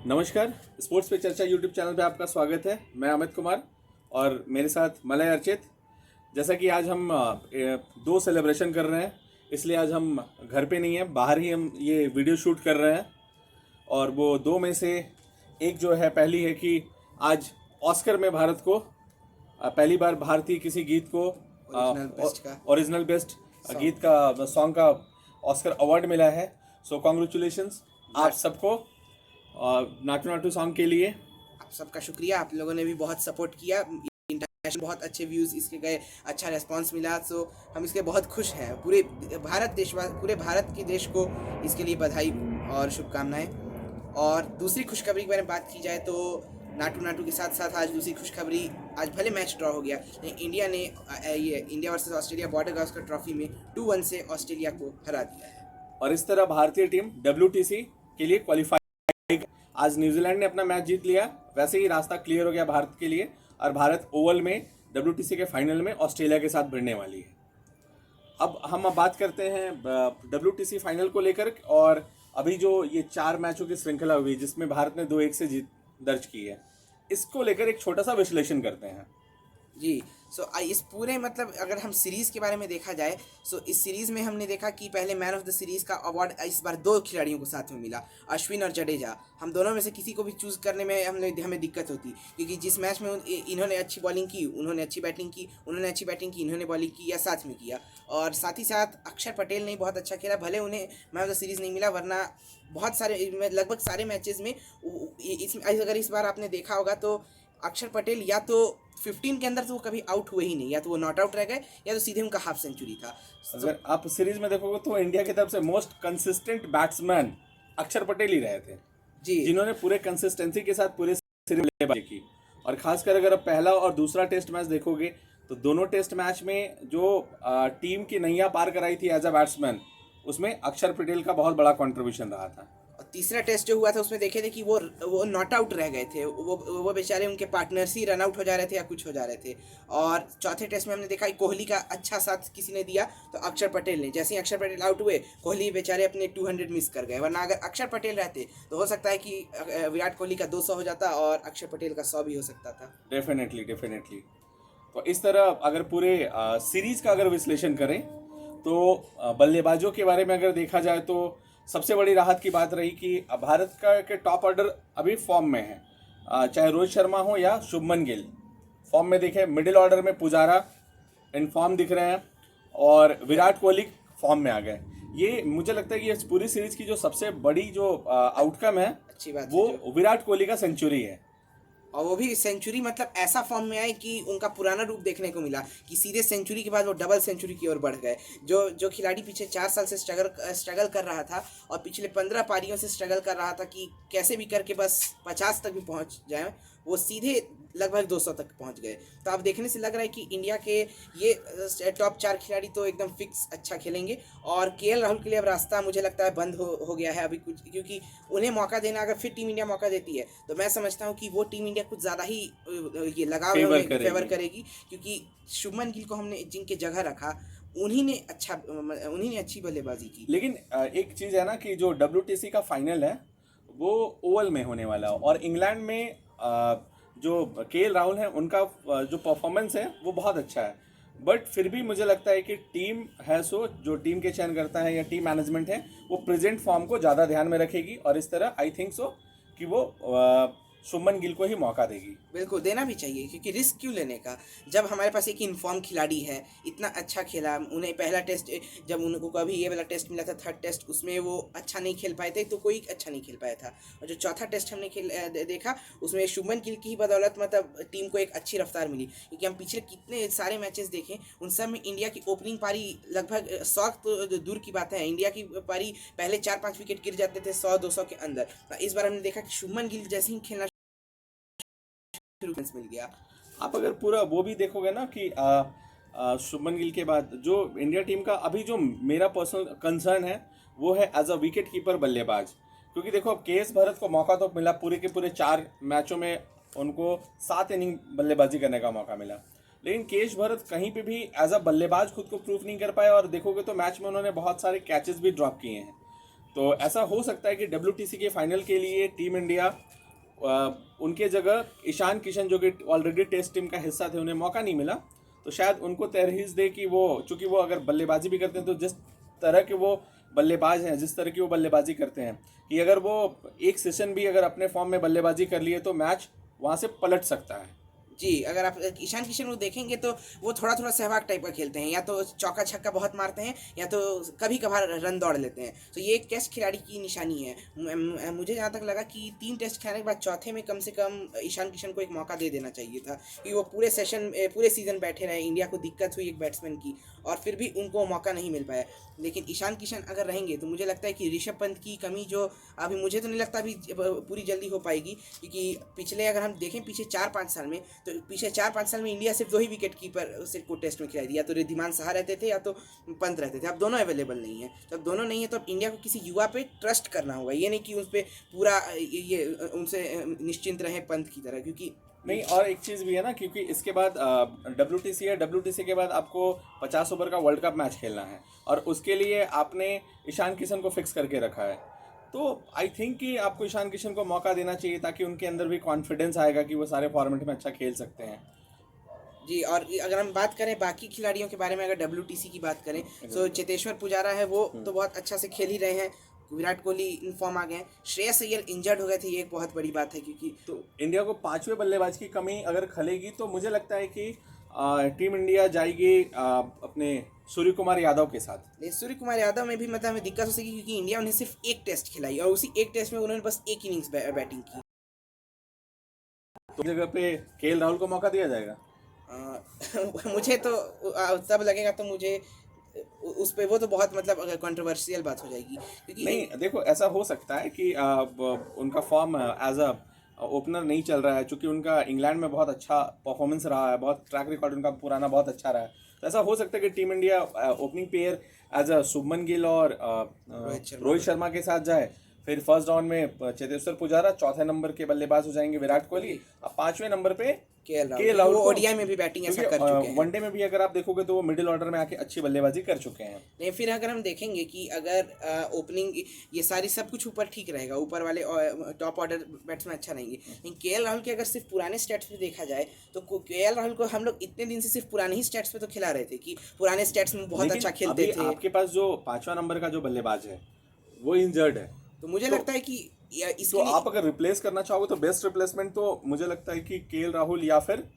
नमस्कार। स्पोर्ट्स पे चर्चा यूट्यूब चैनल पे आपका स्वागत है। मैं अमित कुमार और मेरे साथ मलय अर्चित। जैसा कि आज हम दो सेलिब्रेशन कर रहे हैं, इसलिए आज हम घर पे नहीं हैं, बाहर ही हम ये वीडियो शूट कर रहे हैं। और वो दो में से एक जो है, पहली है कि आज ऑस्कर में भारत को पहली बार भारतीय किसी गीत को ओरिजिनल बेस्ट गीत का सॉन्ग का ऑस्कर अवार्ड मिला है। सो कॉन्ग्रेचुलेशंस आप सबको नाटू नाटू सॉन्ग के लिए। आप सबका शुक्रिया। आप लोगों ने भी बहुत सपोर्ट किया, इंटरनेशनल बहुत अच्छे व्यूज़ इसके गए, अच्छा रिस्पांस मिला। सो हम इसके बहुत खुश हैं। पूरे भारत के देश को इसके लिए बधाई और शुभकामनाएं। और दूसरी खुशखबरी की बारे में बात की जाए तो नाटू नाटू के साथ साथ आज दूसरी खुशखबरी, आज भले मैच ड्रॉ हो गया लेकिन इंडिया ने India versus Australia border Gavaskar trophy में 2-1 से ऑस्ट्रेलिया को हरा दिया है। और इस तरह भारतीय टीम WTC के लिए क्वालिफाई। आज न्यूजीलैंड ने अपना मैच जीत लिया, वैसे ही रास्ता क्लियर हो गया भारत के लिए और भारत ओवल में WTC के फाइनल में ऑस्ट्रेलिया के साथ भिड़ने वाली है। अब हम बात करते हैं WTC फाइनल को लेकर। और अभी जो ये 4 मैचों की श्रृंखला हुई जिसमें भारत ने 2-1 से जीत दर्ज की है, इसको लेकर एक छोटा सा विश्लेषण करते हैं। जी। इस पूरे अगर हम सीरीज़ के बारे में देखा जाए, इस सीरीज़ में हमने देखा कि पहले मैन ऑफ द सीरीज़ का अवार्ड इस बार 2 खिलाड़ियों को साथ में मिला, अश्विन और जडेजा। हम दोनों में से किसी को भी चूज़ करने में हमें दिक्कत होती, क्योंकि जिस मैच में इन्होंने अच्छी बॉलिंग की, उन्होंने अच्छी बैटिंग की, उन्होंने अच्छी बैटिंग की, इन्होंने बॉलिंग की, या साथ में किया। और साथ ही साथ अक्षर पटेल ने बहुत अच्छा खेला, भले उन्हें मैन ऑफ द सीरीज़ नहीं मिला, वरना बहुत सारे लगभग सारे मैचेज़ में अगर इस बार आपने देखा होगा तो अक्षर पटेल या तो 15 के अंदर तो वो कभी आउट हुए ही नहीं, या तो वो नॉट आउट रह गए या तो सीधे उनका हाफ सेंचुरी था। अगर आप सीरीज में देखोगे तो इंडिया की तरफ से मोस्ट कंसिस्टेंट बैट्समैन अक्षर पटेल ही रहे थे जी, जिन्होंने पूरे कंसिस्टेंसी के साथ पूरे सीरीज में बल्लेबाजी की। और खासकर अगर आप पहला और दूसरा टेस्ट मैच देखोगे तो दोनों टेस्ट मैच में जो टीम की नैया पार कराई थी एज अ बैट्समैन, उसमें अक्षर पटेल का बहुत बड़ा कॉन्ट्रीब्यूशन रहा था। और तीसरा टेस्ट जो हुआ था उसमें देखे थे कि वो नॉट आउट रह गए थे, वो बेचारे उनके पार्टनर्स ही रन आउट हो जा रहे थे या कुछ हो जा रहे थे। और चौथे टेस्ट में हमने देखा कि कोहली का अच्छा साथ किसी ने दिया तो अक्षर पटेल ने। जैसे ही अक्षर पटेल आउट हुए, कोहली बेचारे अपने 200 मिस कर गए, वरना अगर अक्षर पटेल रहते तो हो सकता है कि विराट कोहली का 200 हो जाता और अक्षर पटेल का 100 भी हो सकता था। डेफिनेटली। तो इस तरह अगर पूरे सीरीज का अगर विश्लेषण करें तो बल्लेबाजों के बारे में अगर देखा जाए तो सबसे बड़ी राहत की बात रही कि भारत का के टॉप ऑर्डर अभी फॉर्म में है। चाहे रोहित शर्मा हो या शुभमन गिल फॉर्म में दिखे, मिडिल ऑर्डर में पुजारा इन फॉर्म दिख रहे हैं और विराट कोहली फॉर्म में आ गए। ये मुझे लगता है कि इस पूरी सीरीज की जो सबसे बड़ी जो आउटकम है अच्छी बात वो विराट कोहली का सेंचुरी है। और वो भी सेंचुरी ऐसा फॉर्म में आए कि उनका पुराना रूप देखने को मिला कि सीधे सेंचुरी के बाद वो डबल सेंचुरी की ओर बढ़ गए। जो खिलाड़ी पीछे 4 साल से स्ट्रगल कर रहा था और पिछले 15 पारियों से स्ट्रगल कर रहा था कि कैसे भी करके बस 50 तक भी पहुंच जाए, वो सीधे लगभग 200 तक पहुंच गए। तो अब देखने से लग रहा है कि इंडिया के ये टॉप 4 खिलाड़ी तो एकदम फिक्स अच्छा खेलेंगे। और KL राहुल के लिए अब रास्ता मुझे लगता है बंद हो गया है अभी कुछ, क्योंकि उन्हें मौका देना, अगर फिर टीम इंडिया मौका देती है तो मैं समझता हूँ कि वो टीम इंडिया कुछ ज़्यादा ही ये लगाव फेवर करेगी, क्योंकि शुभमन गिल को हमने जिनके जगह रखा उन्हीं ने अच्छी बल्लेबाजी की। लेकिन एक चीज़ है ना कि जो WTC का फाइनल है वो ओवल में होने वाला है और इंग्लैंड में जो KL राहुल हैं उनका जो परफॉर्मेंस है वो बहुत अच्छा है। बट फिर भी मुझे लगता है कि टीम है सो जो टीम के चयन करता है या टीम मैनेजमेंट है वो प्रेजेंट फॉर्म को ज़्यादा ध्यान में रखेगी और इस तरह आई थिंक सो कि वो शुभमन गिल को ही मौका देगी। बिल्कुल देना भी चाहिए, क्योंकि रिस्क क्यों लेने का जब हमारे पास एक इन्फॉर्म खिलाड़ी है, इतना अच्छा खेला। उन्हें पहला टेस्ट जब उनको कभी ये वाला टेस्ट मिला था, 3rd टेस्ट, उसमें वो अच्छा नहीं खेल पाए थे तो कोई अच्छा नहीं खेल पाया था। और जो 4था टेस्ट हमने देखा उसमें शुभमन गिल की ही बदौलत टीम को एक अच्छी रफ्तार मिली, क्योंकि हम पिछले कितने सारे मैचेस देखें उन सब में इंडिया की ओपनिंग पारी लगभग 100 तो दूर की बात है, इंडिया की पारी पहले 4-5 विकेट गिर जाते थे 100-200 के अंदर। इस बार हमने देखा कि शुभमन गिल जैसे ही खेलना मिल गया। आप अगर पूरा वो भी देखोगे ना कि शुभमन गिल के बाद जो इंडिया टीम का अभी जो मेरा पर्सनल कंसर्न है वो है एज अ विकेट कीपर बल्लेबाज। क्योंकि देखो अब KS भरत को मौका तो मिला, पूरे के पूरे 4 मैचों में उनको 7 इनिंग बल्लेबाजी करने का मौका मिला, लेकिन KS भरत कहीं पे भी एज अ बल्लेबाज खुद को प्रूफ नहीं कर पाए। और देखोगे तो मैच में उन्होंने बहुत सारे कैचेस भी ड्रॉप किए हैं। तो ऐसा हो सकता है कि WTC के फाइनल के लिए टीम इंडिया उनके जगह ईशान किशन जो कि ऑलरेडी टेस्ट टीम का हिस्सा थे, उन्हें मौका नहीं मिला, तो शायद उनको तरहीज दे कि वो, चूंकि वो अगर बल्लेबाजी भी करते हैं तो जिस तरह के वो बल्लेबाज हैं, जिस तरह की वो बल्लेबाजी करते हैं, कि अगर वो एक सेशन भी अगर अपने फॉर्म में बल्लेबाजी कर लिए तो मैच वहाँ से पलट सकता है। जी, अगर आप ईशान किशन को देखेंगे तो वो थोड़ा थोड़ा सहवाग टाइप का खेलते हैं, या तो चौका छक्का बहुत मारते हैं या तो कभी कभार रन दौड़ लेते हैं। तो ये एक टेस्ट खिलाड़ी की निशानी है। मुझे जहाँ तक लगा कि 3 टेस्ट खेलने के बाद चौथे में कम से कम ईशान किशन को एक मौका दे देना चाहिए था, कि वो पूरे सीज़न बैठे रहे। इंडिया को दिक्कत हुई एक बैट्समैन की, और फिर भी उनको मौका नहीं मिल पाया। लेकिन ईशान किशन अगर रहेंगे तो मुझे लगता है कि ऋषभ पंत की कमी जो अभी, मुझे तो नहीं लगता अभी पूरी जल्दी हो पाएगी, क्योंकि पिछले अगर हम देखें पीछे 4-5 साल में, तो पिछले 4-5 साल में इंडिया सिर्फ 2 ही विकेट कीपर से को टेस्ट में खिलाई थी, या तो रिद्धिमान साहा रहते थे या तो पंत रहते थे। अब दोनों अवेलेबल नहीं है, तो अब दोनों नहीं है तो अब इंडिया को किसी युवा पे ट्रस्ट करना होगा। ये नहीं कि उस पर पूरा ये उनसे निश्चिंत रहे पंत की तरह, क्योंकि नहीं, और एक चीज़ भी है ना, क्योंकि इसके बाद WTC है, WTC के बाद आपको 50 ओवर का वर्ल्ड कप मैच खेलना है, और उसके लिए आपने ईशान किशन को फिक्स करके रखा है। तो आई थिंक कि आपको ईशान किशन को मौका देना चाहिए, ताकि उनके अंदर भी कॉन्फिडेंस आएगा कि वो सारे फॉर्मेट में अच्छा खेल सकते हैं। जी, और अगर हम बात करें बाकी खिलाड़ियों के बारे में, अगर WTC की बात करें तो चेतेश्वर पुजारा है, वो तो बहुत अच्छा से खेल ही रहे हैं। विराट कोहली इन फॉर्म आ गए हैं। श्रेयस अय्यर इंजर्ड हो गए थे, ये एक बहुत बड़ी बात है, क्योंकि तो इंडिया को 5वें बल्लेबाज की कमी अगर खलेगी तो मुझे लगता है कि टीम इंडिया जाएगी अपने सूर्य कुमार यादव के साथ। सूर्य कुमार यादव में भी मतलब हमें दिक्कत हो सकेगी, क्योंकि इंडिया उन्हें सिर्फ एक टेस्ट खिलाई और उसी एक टेस्ट में उन्होंने बस एक इनिंग्स बैटिंग की। तो जगह पे KL राहुल को मौका दिया जाएगा। मुझे तो तब लगेगा, तो मुझे उस पे वो तो बहुत मतलब कंट्रोवर्शियल बात हो जाएगी, क्योंकि नहीं, देखो ऐसा हो सकता है कि उनका फॉर्म एज अ ओपनर नहीं चल रहा है, चूंकि उनका इंग्लैंड में बहुत अच्छा परफॉर्मेंस रहा है, बहुत ट्रैक रिकॉर्ड उनका पुराना बहुत अच्छा रहा है। तो ऐसा हो सकता है कि team India opening pair as a Shubman Gill और रोहित शर्मा के साथ जाए, फिर फर्स्ट राउंड में चेतेश्वर पुजारा, चौथे नंबर के बल्लेबाज हो जाएंगे विराट कोहली, और 5वें नंबर पे KL राहुल। वो ओडीआई में भी बैटिंग ऐसा कर चुके हैं। वनडे में भी अगर आप देखोगे तो वो मिडिल ऑर्डर में आके अच्छी बल्लेबाजी कर चुके हैं। नहीं, फिर अगर हम देखेंगे कि अगर ओपनिंग ये सारी सब कुछ ऊपर ठीक रहेगा, ऊपर वाले टॉप ऑर्डर बैट्समैन अच्छा रहेंगे, लेकिन KL राहुल के अगर सिर्फ पुराने स्टैट्स पे देखा जाए तो KL राहुल को हम लोग इतने दिन से सिर्फ पुराने ही स्टैट्स पे तो खिला रहे थे, कि पुराने स्टैट्स में बहुत अच्छा खेलते थे। आपके पास जो 5वां नंबर का जो बल्लेबाज है वो इंजर्ड है, तो मुझे लगता है कि तो आप अगर रिप्लेस करना चाहोगे तो बेस्ट रिप्लेसमेंट तो मुझे लगता है कि KL राहुल या फिर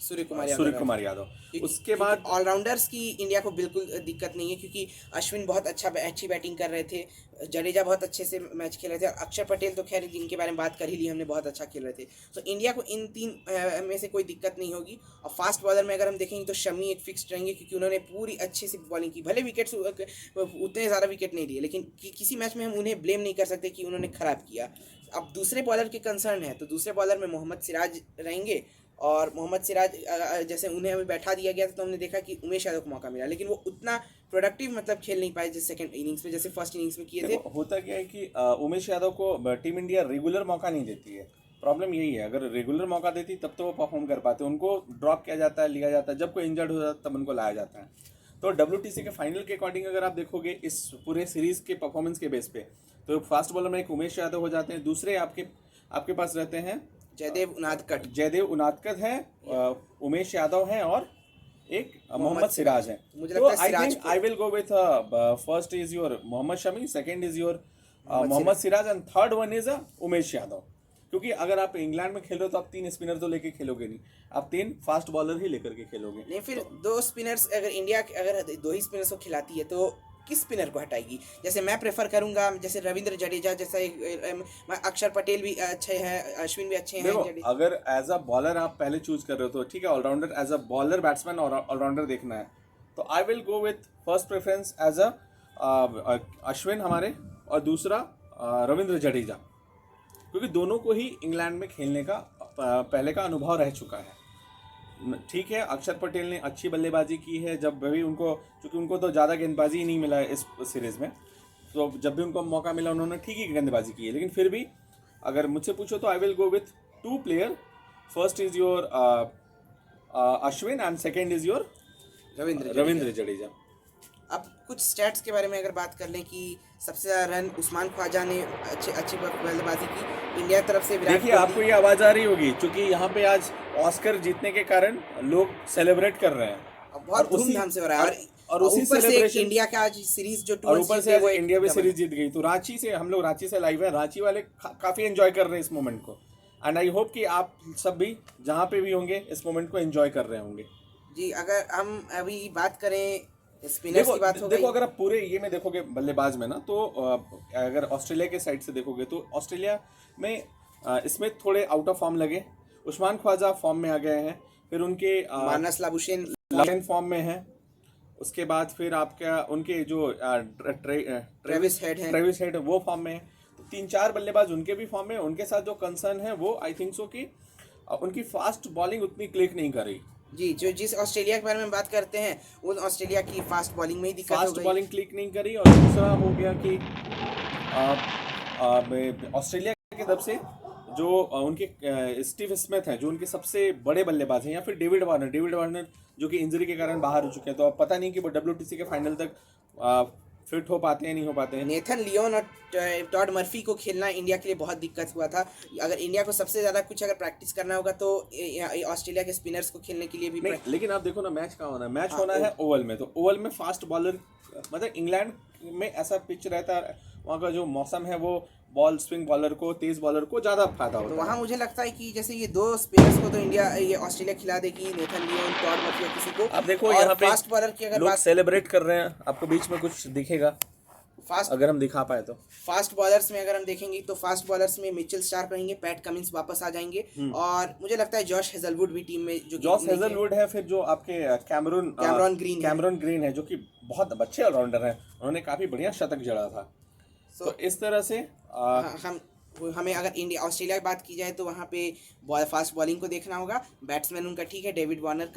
सूर्य कुमार यादव। उसके बाद ऑलराउंडर्स की इंडिया को बिल्कुल दिक्कत नहीं है, क्योंकि अश्विन बहुत अच्छी बैटिंग कर रहे थे, जडेजा बहुत अच्छे से मैच खेल रहे थे, और अक्षर पटेल तो खैर जिनके बारे में बात कर ही ली हमने, बहुत अच्छा खेल रहे थे। तो इंडिया को इन 3 में से कोई दिक्कत नहीं होगी। और फास्ट बॉलर में अगर हम देखेंगे तो शमी एक फिक्स्ड रहेंगे, क्योंकि उन्होंने पूरी अच्छे से बॉलिंग की। भले विकेट्स उतने ज़्यादा विकेट नहीं लिए, लेकिन किसी मैच में हम उन्हें ब्लेम नहीं कर सकते कि उन्होंने ख़राब किया। अब दूसरे बॉलर के कंसर्न है, तो दूसरे बॉलर में मोहम्मद सिराज रहेंगे, और मोहम्मद सिराज जैसे उन्हें अभी बैठा दिया गया था, तो हमने देखा कि उमेश यादव को मौका मिला, लेकिन वो उतना प्रोडक्टिव मतलब खेल नहीं पाए जैसे सेकंड इनिंग्स में, जैसे फर्स्ट इनिंग्स में किए थे। होता क्या है कि उमेश यादव को टीम इंडिया रेगुलर मौका नहीं देती है। प्रॉब्लम यही है, अगर रेगुलर मौका देती तब तो वो परफॉर्म कर पाते, उनको ड्रॉप किया जाता है, लिया जाता है, जब कोई इंजर्ड हो जाता है तब उनको लाया जाता है। तो WTC के फाइनल के अकॉर्डिंग अगर आप देखोगे इस पूरे सीरीज के परफॉर्मेंस के बेस पे, तो फास्ट बॉलर में एक उमेश यादव हो जाते हैं, दूसरे आपके पास रहते हैं जयदेव उनादकट है, उमेश यादव हैं, और एक मोहम्मद सिराज है। मुझे तो लगता है I will go with first is your Mohammed Shami, second is your Mohammed Siraj, and third one is Umesh Yadav. क्योंकि अगर आप इंग्लैंड में खेल रहे हो तो आप 3 स्पिनर तो लेके खेलोगे नहीं, आप 3 फास्ट बॉलर ही लेकर के खेलोगे। नहीं, फिर 2 स्पिनर्स, अगर इंडिया अगर 2 ही स्पिनर्स को खिलाती है तो किस स्पिनर को हटाएगी? जैसे मैं प्रेफर करूंगा, जैसे रविंद्र जडेजा जैसा, अक्षर पटेल भी अच्छे हैं, अश्विन भी अच्छे हैं। अगर एज अ बॉलर आप पहले चूज कर रहे हो तो ठीक है, allrounder as a bowler batsman और ऑलराउंडर देखना है, तो I will go with first preference as a Ashwin हमारे, और दूसरा रविंद्र जडेजा, क्योंकि दोनों को ही इंग्लैंड में खेलने का पहले का अनुभव रह चुका है। ठीक है, अक्षर पटेल ने अच्छी बल्लेबाजी की है, जब भी उनको, क्योंकि उनको तो ज़्यादा गेंदबाजी ही नहीं मिला है इस सीरीज़ में, तो जब भी उनको मौका मिला उन्होंने ठीक ही गेंदबाजी की है। लेकिन फिर भी अगर मुझसे पूछो तो I will go with 2 player, first is your Ashwin and second is your Ravindra Jadeja. अब कुछ स्टैट्स के बारे में अगर बात कर लें कि सबसे ज़्यादा रन उस्मान ख्वाजा ने अच्छी बल्लेबाजी की। इंडिया की तरफ से विराट देखिए आपको ये आवाज़ आ रही होगी क्योंकि यहाँ पे आज ऑस्कर जीतने के कारण लोग सेलिब्रेट कर रहे हैं बहुत और उसी धूमधाम से हो रहा है। और उसी ऊपर से सेलिब्रेशन इंडिया का आज सीरीज जो और 2-1 ऊपर से जीते आज वो एक इंडिया भी double सीरीज जीत गई। तो रांची से हम लोग रांची से लाइव हैं, रांची वाले काफ़ी एंजॉय कर रहे हैं इस मोमेंट को। एंड आई होप कि आप सब भी जहाँ पे भी होंगे इस मोमेंट को एंजॉय कर रहे होंगे। जी। अगर हम अभी बात करें स्पिनर्स की बात हो गई। देखो अगर आप पूरे ये में देखोगे बल्लेबाज में ना, तो अगर ऑस्ट्रेलिया के साइड से देखोगे तो ऑस्ट्रेलिया में इसमें थोड़े आउट ऑफ फॉर्म लगे। उस्मान ख्वाजा फॉर्म में आ गए हैं, फिर उनके मानस लाबुशेन फॉर्म में है। उसके बाद फिर आपका उनके जो ट्रेविस हेड वो फॉर्म में है। तो 3-4 बल्लेबाज उनके भी फॉर्म में। उनके साथ जो कंसर्न है वो आई थिंक सो कि उनकी फास्ट बॉलिंग उतनी क्लिक नहीं कर रही। जी। जो जिस ऑस्ट्रेलिया के बारे में बात करते हैं उन ऑस्ट्रेलिया की फास्ट बॉलिंग में ही दिक्कत हो फास्ट गई। बॉलिंग क्लिक नहीं करी। और दूसरा हो गया कि ऑस्ट्रेलिया की तरफ से जो उनके स्टीव स्मिथ हैं, जो उनके सबसे बड़े बल्लेबाज हैं, या फिर डेविड वार्नर जो कि इंजरी के कारण बाहर हो चुके हैं। तो अब पता नहीं कि वो WTC के फाइनल तक फिट हो पाते हैं नहीं हो पाते हैं। नेथन लियोन और टॉड मर्फी को खेलना इंडिया के लिए बहुत दिक्कत हुआ था। अगर इंडिया को सबसे ज़्यादा कुछ अगर प्रैक्टिस करना होगा तो ऑस्ट्रेलिया के स्पिनर्स को खेलने के लिए भी नहीं, लेकिन आप देखो ना मैच कहाँ होना है। मैच होना है ओवल में। तो ओवल में फास्ट बॉलर, मतलब इंग्लैंड में ऐसा पिच रहता है, वहाँ का जो मौसम है वो बॉल स्विंग बॉलर को, तेज बॉलर को ज़्यादा फायदा होता तो है। वहाँ मुझे लगता है कि जैसे ये दो स्पिनर्स को तो ये ऑस्ट्रेलिया खिला देगी, नेथन लियोन, टॉड मर्फी या किसी को। आप देखो और यहाँ पे फास्ट बॉलर की अगर लोग बात, सेलिब्रेट कर रहे हैं, आपको बीच में कुछ दिखेगा फास्ट अगर हम दिखा पाए तो। फास्ट बॉलर्स में अगर हम देखेंगे तो फास्ट बॉलर्स में मिचेल स्टार्क रहेंगे, पैट कमिंस वापस आ जाएंगे, और मुझे लगता है जॉश हेजलवुड भी टीम में जॉश हेजलवुड है। फिर जो आपके कैमरन ग्रीन है जो कि बहुत अच्छे ऑलराउंडर हैं, उन्होंने काफ़ी बढ़िया शतक जड़ा था। तो इस तरह से हमें अगर इंडिया ऑस्ट्रेलिया की बात की जाए तो वहाँ पे फास्ट बॉलिंग को देखना होगा। बैट्समैन उनका ठीक है, डेविड वार्नर एक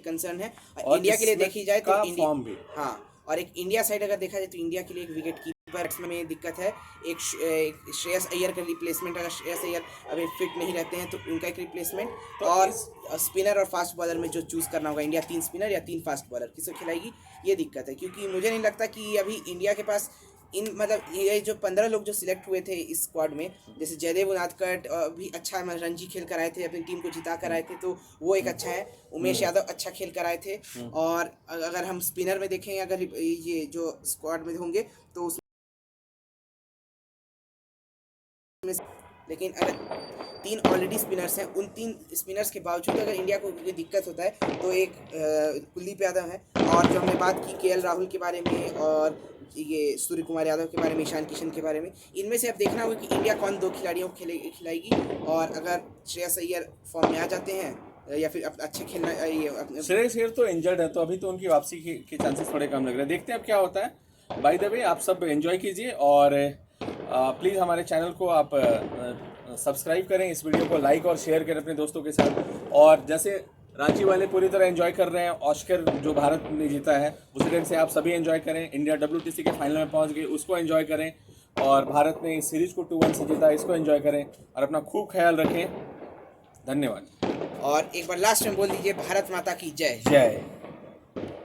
कंसर्न है। और इंडिया के लिए देखी जाए तो फॉर्म भी, हाँ, और एक इंडिया साइड अगर देखा जाए तो इंडिया के लिए एक विकेट कीपर में दिक्कत है। एक श्रेयस अय्यर का रिप्लेसमेंट, अगर श्रेयस अय्यर अभी फिट नहीं रहते हैं तो उनका एक रिप्लेसमेंट। तो और स्पिनर और फास्ट बॉलर में जो चूज़ करना होगा, इंडिया 3 स्पिनर या 3 फास्ट बॉलर किसको खिलाएगी, ये दिक्कत है। क्योंकि मुझे नहीं लगता कि अभी इंडिया के पास मतलब ये जो 15 लोग जो सिलेक्ट हुए थे इस स्क्वाड में, जैसे जयदेव उनादकट भी अच्छा रणजी खेल कर आए थे, अपनी टीम को जिता कर आए थे, तो वो एक अच्छा है। उमेश यादव अच्छा खेल कर आए थे। और अगर हम स्पिनर में देखें, अगर ये जो स्क्वाड में होंगे तो उसमें, लेकिन अगर 3 ऑलरेडी स्पिनर्स हैं, उन 3 स्पिनर्स के बावजूद अगर इंडिया को कोई दिक्कत होता है तो एक कुलदीप यादव है। और जो हमने बात की KL राहुल के बारे में और ये सूर्य कुमार यादव के बारे में, ईशान किशन के बारे में, इनमें से अब देखना होगा कि इंडिया कौन 2 खिलाड़ियों को खिलाएगी। और अगर श्रेयस अय्यर फॉर्म में आ जाते हैं या फिर अच्छे खेलना, ये श्रेयस अय्यर तो इंजर्ड है, तो अभी तो उनकी वापसी के चांसेस थोड़े कम लग रहे हैं। देखते हैं अब क्या होता है। बाय द वे आप सब एंजॉय कीजिए और प्लीज़ हमारे चैनल को आप सब्सक्राइब करें, इस वीडियो को लाइक और शेयर करें अपने दोस्तों के साथ। और जैसे रांची वाले पूरी तरह एंजॉय कर रहे हैं ऑस्कर जो भारत ने जीता है, उसी तरह से आप सभी एंजॉय करें। इंडिया WTC के फाइनल में पहुंच गई, उसको एंजॉय करें। और भारत ने इस सीरीज को 2-1 से जीता, इसको एंजॉय करें और अपना खूब ख्याल रखें। धन्यवाद। और एक बार लास्ट में बोल दीजिए, भारत माता की जय। जय।